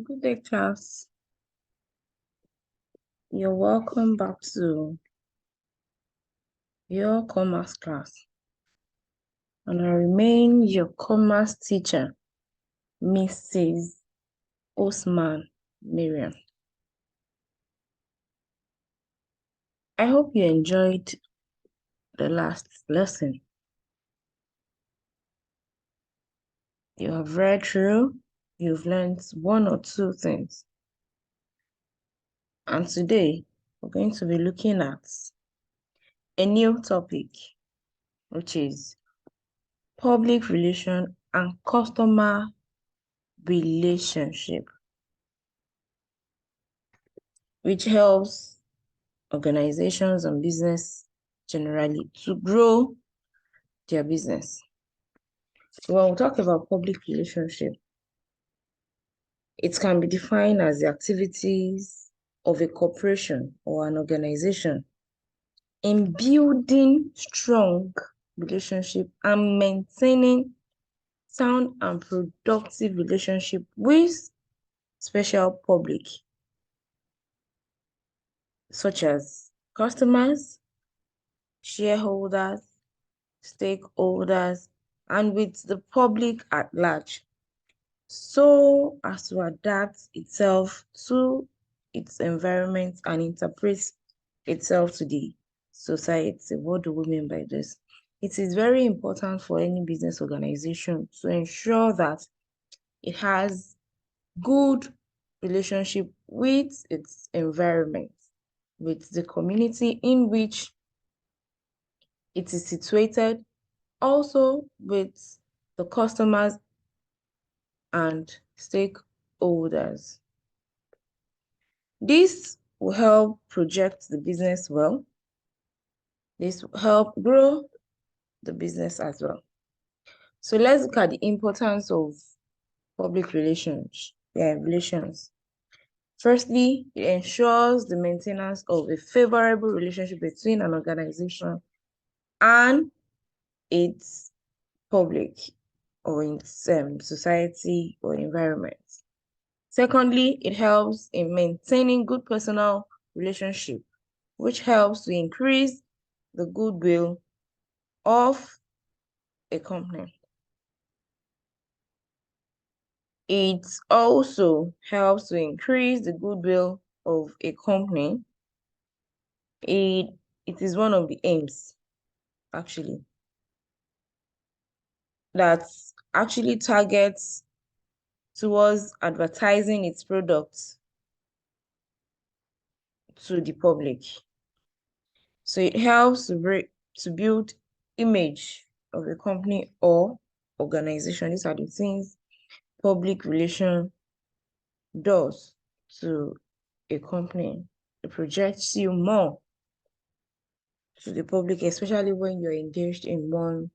Good day, class. You're welcome back to your commerce class. And I remain your commerce teacher, Mrs. Osman Mariam. I hope you enjoyed the last lesson. You have read through, you've learned one or two things. And today, we're going to be looking at a new topic, which is public relation and customer relationship, which helps organizations and business generally to grow their business. When we talk about public relationship, it can be defined as the activities of a corporation or an organization in building strong relationship and maintaining sound and productive relationship with special public, such as customers, shareholders, stakeholders, and with the public at large, so as to adapt itself to its environment and interpret itself to the society. What do we mean by this? It is very important for any business organization to ensure that it has good relationship with its environment, with the community in which it is situated, also with the customers and stakeholders. This will help project the business well. This will help grow the business as well. So let's look at the importance of public relations. Firstly, it ensures the maintenance of a favorable relationship between an organization and its public or its society or environment. Secondly, it helps in maintaining good personal relationship, which helps to increase the goodwill of a company. It also helps to increase the goodwill of a company. It is one of the aims, actually, that actually targets towards advertising its products to the public. So it helps to build image of a company or organization. These are the things public relation does to a company. It projects you more to the public, especially when you're engaged in one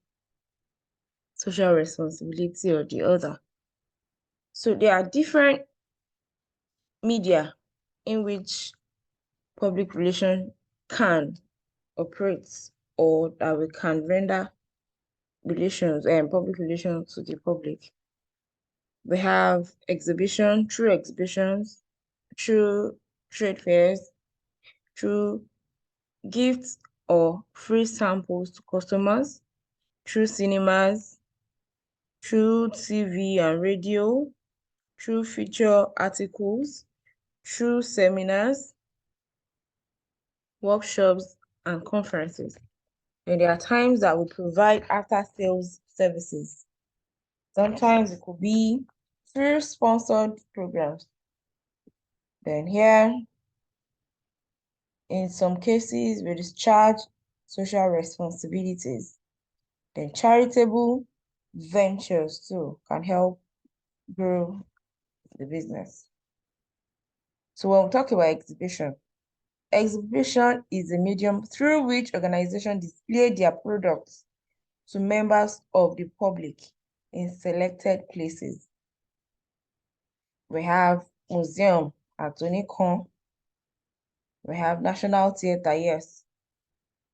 social responsibility or the other. So there are different media in which public relation can operate, or that we can render relations and public relations to the public. We have through exhibitions, through trade fairs, through gifts or free samples to customers, through cinemas, through TV and radio, through feature articles, through seminars, workshops, and conferences. And there are times that we provide after-sales services. Sometimes it could be through sponsored programs. Then here, in some cases, we discharge social responsibilities. Then charitable ventures too can help grow the business. So when we talk about exhibition is a medium through which organizations display their products to members of the public in selected places. We have museum at Onikon. We have National Theatre, yes.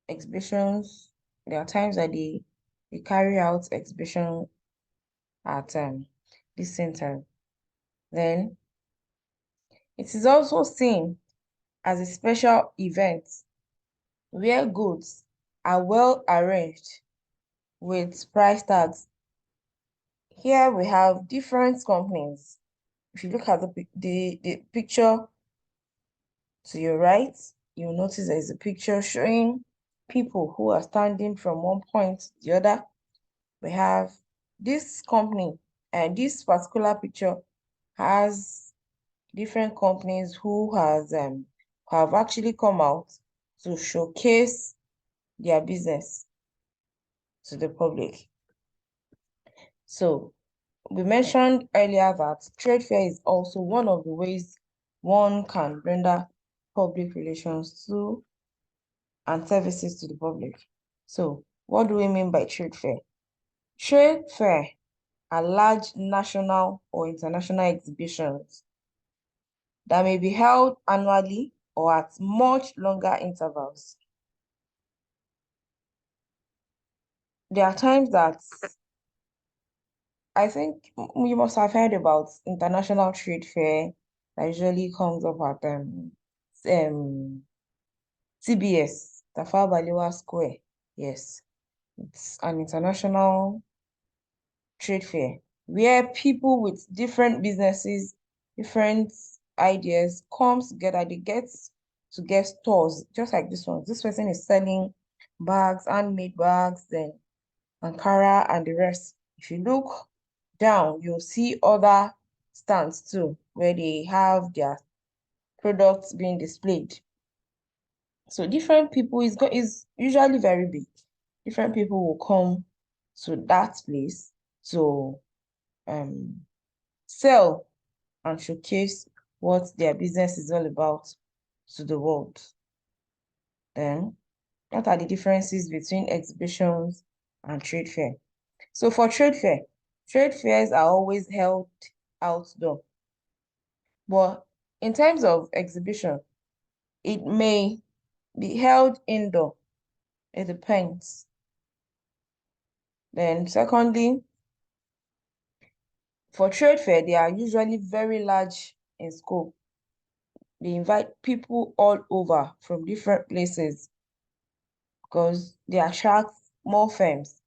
Exhibitions, there are times that they carry out exhibition at this center. Then It is also seen as a special event where goods are well arranged with price tags. Here we have different companies. If you look at the picture to your right, you'll notice there's a picture showing people who are standing from one point to the other. We have this company, and this particular picture has different companies who have actually come out to showcase their business to the public. So we mentioned earlier that trade fair is also one of the ways one can render public relations to and services to the public. So what do we mean by trade fair? Trade fair are large national or international exhibitions that may be held annually or at much longer intervals. There are times that I think you must have heard about international trade fair that usually comes up at TBS, Tafawa Balewa Square. Yes, it's an international trade fair where people with different businesses, different ideas come together. They get stores just like this one. This person is selling bags, handmade bags, then Ankara and the rest. If you look down, you'll see other stands too, where they have their products being displayed. So different people is usually very big. Different people will come to that place to um sell and showcase what their business is all about to the world. Then, what are the differences between exhibitions and trade fair? So for trade fairs are always held outdoor. But in terms of exhibition, it may be held indoor. It depends. Then secondly, for trade fair, they are usually very large in scope. They invite people all over from different places because they attract more firms.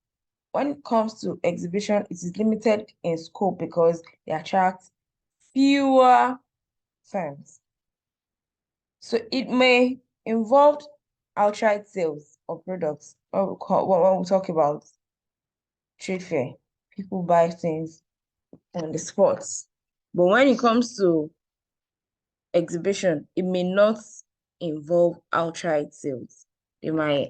When it comes to exhibition, it is limited in scope because they attract fewer firms. So it may involve outright sales of products when we talk about trade fair. People buy things on the spot. But when it comes to exhibition, it may not involve outright sales. They might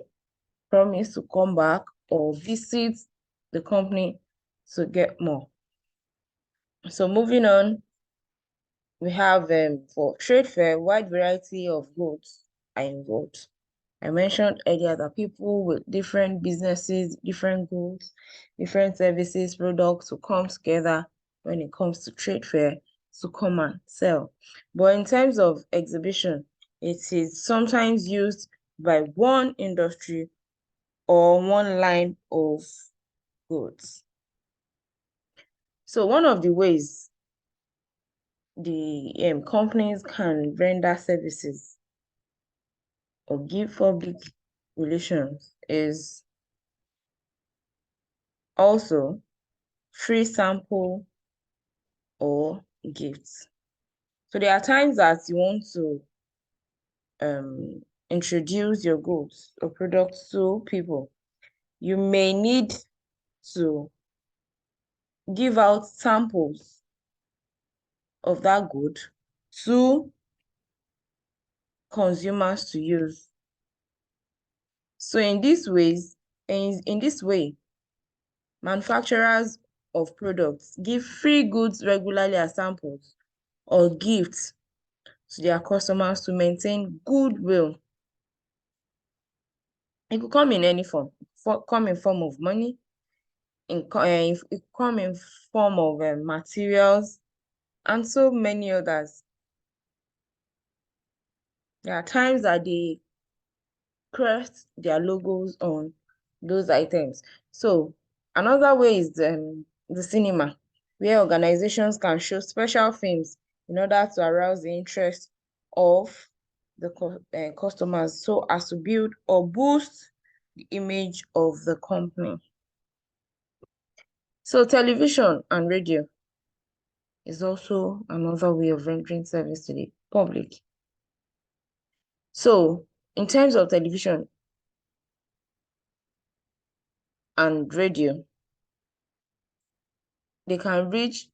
promise to come back or visit the company to get more. So moving on, we have for trade fair, wide variety of goods are involved. I mentioned earlier that people with different businesses, different goods, different services, products will come together when it comes to trade fair to come and sell. But in terms of exhibition, it is sometimes used by one industry or one line of goods. So one of the ways the companies can render services or give public relations is also free sample or gifts. So there are times that you want to introduce your goods or products to people. You may need to give out samples of that good to consumers to use. So in this way, manufacturers of products give free goods regularly as samples or gifts to their customers to maintain goodwill. It could come in any form. Come in form of money, it come in form of materials, and so many others. There are times that they crest their logos on those items. So another way is the cinema, where organizations can show special films in order to arouse the interest of the customers so as to build or boost the image of the company. So television and radio is also another way of rendering service to the public. So in terms of television and radio, they can reach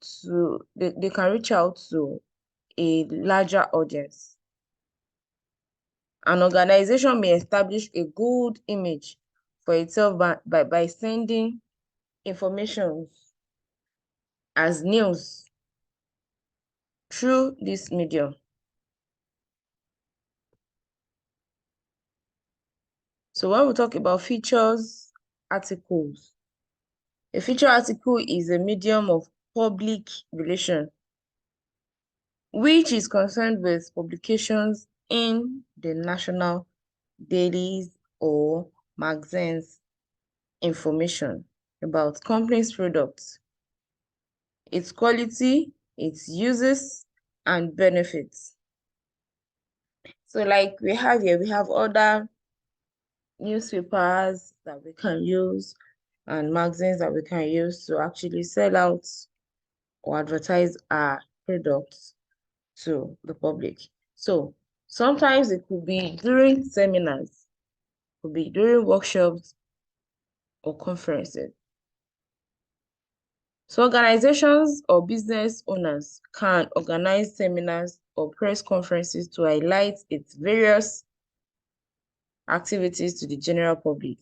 out to a larger audience. An organization may establish a good image for itself by sending information as news through this medium. So when we talk about features articles, a feature article is a medium of public relation which is concerned with publications in the national dailies or magazines, information about company's products, its quality, its uses, and benefits. So like we have here, we have other newspapers that we can use and magazines that we can use to actually sell out or advertise our products to the public. So sometimes it could be during seminars, could be during workshops or conferences. So organizations or business owners can organize seminars or press conferences to highlight its various activities to the general public.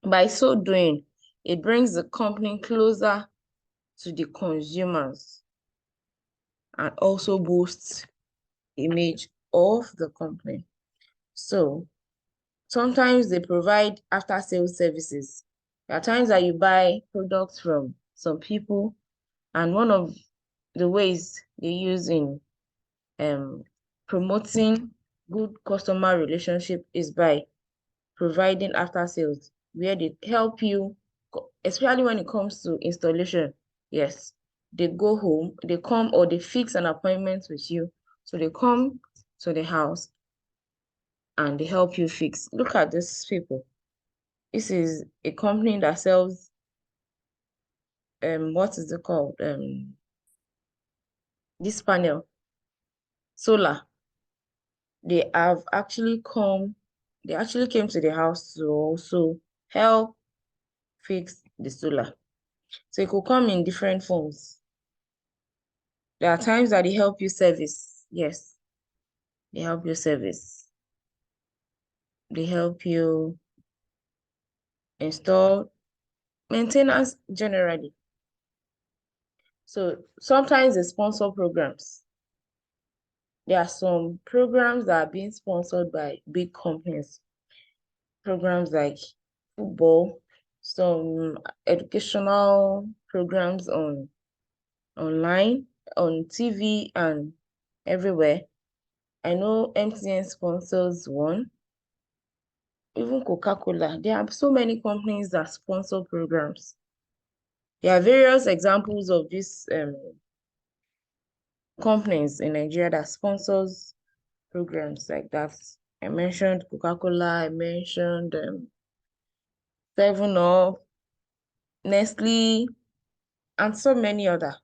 By so doing, it brings the company closer to the consumers and also boosts the image of the company. So sometimes they provide after-sales services. There are times that you buy products from some people, and one of the ways they use in promoting good customer relationship is by providing after sales, where they help you, especially when it comes to installation. Yes, they go home, they come, or they fix an appointment with you. So they come to the house and they help you fix. Look at these people. This is a company that sells what is it called? This panel, solar. They actually came to the house to also help fix the solar. So it could come in different forms. There are times that they help you service. Yes, they help you service. They help you install, maintenance generally. So sometimes they sponsor programs. There are some programs that are being sponsored by big companies. Programs like football, some educational programs online, on TV, and everywhere. I know MTN sponsors one, even Coca-Cola. There are so many companies that sponsor programs. There are various examples of these companies in Nigeria that sponsors programs like that. I mentioned Coca-Cola, I mentioned 7-Up, Nestle, and so many others.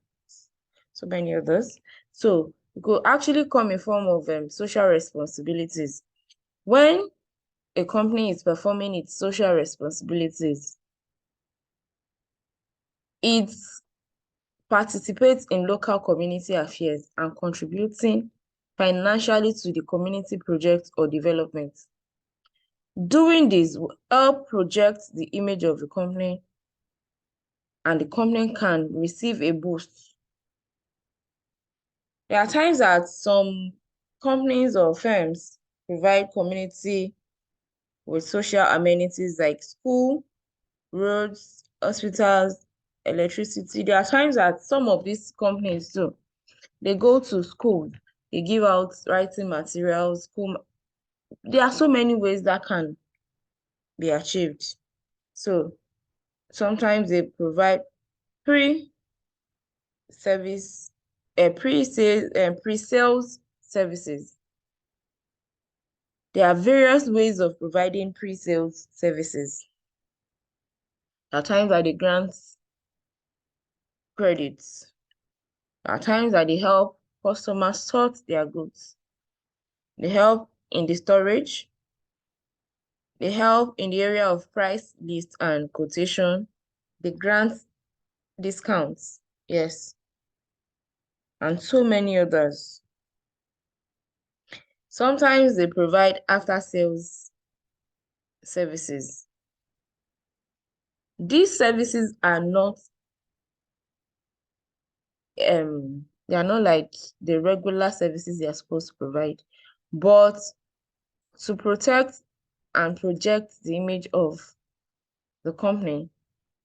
So it could actually come in form of social responsibilities. When a company is performing its social responsibilities, it participates in local community affairs and contributing financially to the community project or development. Doing this will help project the image of the company, and the company can receive a boost. There are times that some companies or firms provide community with social amenities like school, roads, hospitals, electricity. There are times that some of these companies too, they go to school, they give out writing materials, school. There are so many ways that can be achieved. So sometimes they provide free service pre-sales services. There are various ways of providing pre-sales services. At times that they grant credits. At times that they help customers sort their goods. They help in the storage. They help in the area of price list and quotation. They grant discounts. Yes. And so many others. Sometimes they provide after-sales services. These services are not they are not like the regular services they are supposed to provide, but to protect and project the image of the company,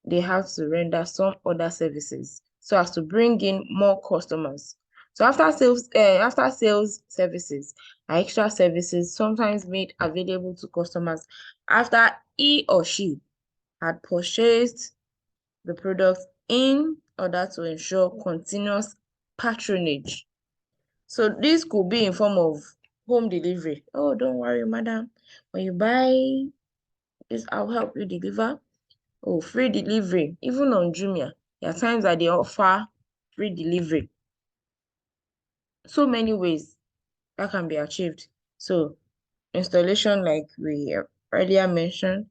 they have to render some other services so as to bring in more customers. So after sales services are extra services sometimes made available to customers after he or she had purchased the product in order to ensure continuous patronage. So this could be in form of home delivery. Oh, don't worry, madam. When you buy this, I'll help you deliver. Oh, free delivery. Even on Jumia, there are times that they offer free delivery. So many ways that can be achieved. So installation, like we earlier mentioned,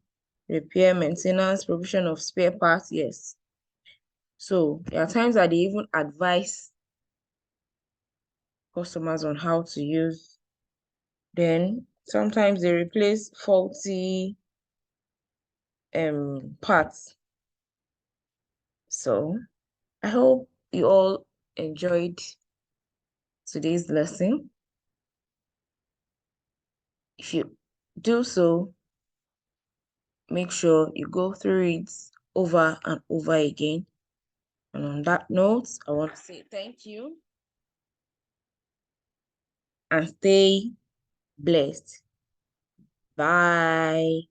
repair, maintenance, provision of spare parts, yes. So there are times that they even advise customers on how to use. Then sometimes they replace faulty parts. So I hope you all enjoyed today's lesson. If you do so, make sure you go through it over and over again. And on that note, I want to say thank you and stay blessed. Bye.